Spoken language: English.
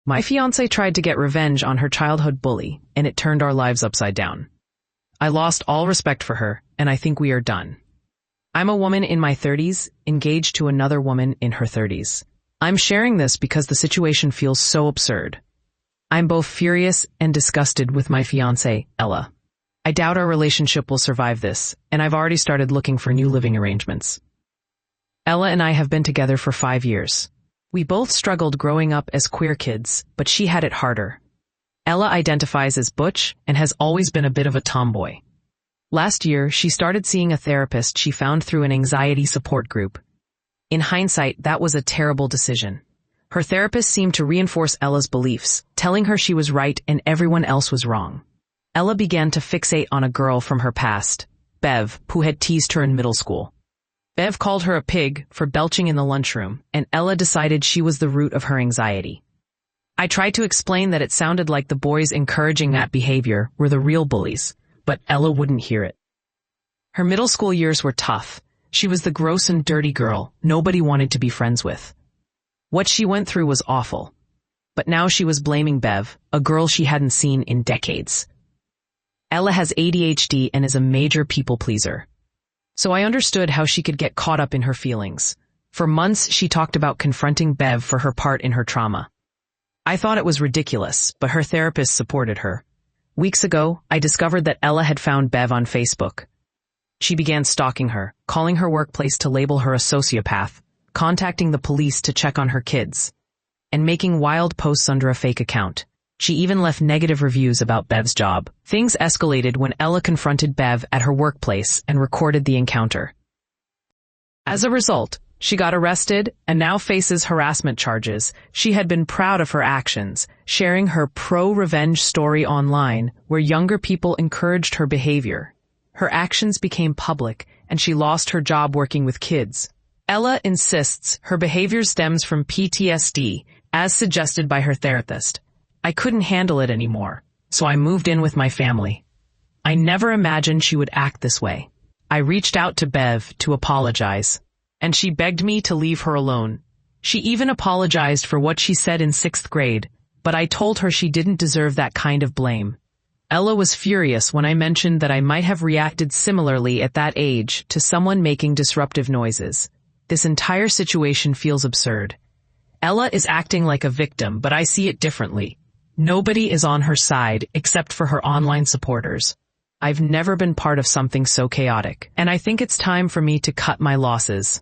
My fiancé tried to get revenge on her childhood bully, and it turned our lives upside down. I lost all respect for her, and I think we are done. I'm a woman in my 30s, engaged to another woman in her 30s. I'm sharing this because the situation feels so absurd. I'm both furious and disgusted with my fiancé, Ella. I doubt our relationship will survive this, and I've already started looking for new living arrangements. Ella and I have been together for 5 years. We both struggled growing up as queer kids, but she had it harder. Ella identifies as butch and has always been a bit of a tomboy. Last year, she started seeing a therapist she found through an anxiety support group. In hindsight, that was a terrible decision. Her therapist seemed to reinforce Ella's beliefs, telling her she was right and everyone else was wrong. Ella began to fixate on a girl from her past, Bev, who had teased her in middle school. Bev called her a pig for belching in the lunchroom, and Ella decided she was the root of her anxiety. I tried to explain that it sounded like the boys encouraging that behavior were the real bullies, but Ella wouldn't hear it. Her middle school years were tough. She was the gross and dirty girl nobody wanted to be friends with. What she went through was awful. But now she was blaming Bev, a girl she hadn't seen in decades. Ella has ADHD and is a major people pleaser. So I understood how she could get caught up in her feelings. For months, she talked about confronting Bev for her part in her trauma. I thought it was ridiculous, but her therapist supported her. Weeks ago, I discovered that Ella had found Bev on Facebook. She began stalking her, calling her workplace to label her a sociopath, contacting the police to check on her kids, and making wild posts under a fake account. She even left negative reviews about Bev's job. Things escalated when Ella confronted Bev at her workplace and recorded the encounter. As a result, she got arrested and now faces harassment charges. She had been proud of her actions, sharing her pro-revenge story online where younger people encouraged her behavior. Her actions became public and she lost her job working with kids. Ella insists her behavior stems from PTSD, as suggested by her therapist. I couldn't handle it anymore, so I moved in with my family. I never imagined she would act this way. I reached out to Bev to apologize, and she begged me to leave her alone. She even apologized for what she said in 6th grade, but I told her she didn't deserve that kind of blame. Ella was furious when I mentioned that I might have reacted similarly at that age to someone making disruptive noises. This entire situation feels absurd. Ella is acting like a victim, but I see it differently. Nobody is on her side except for her online supporters. I've never been part of something so chaotic, and I think it's time for me to cut my losses.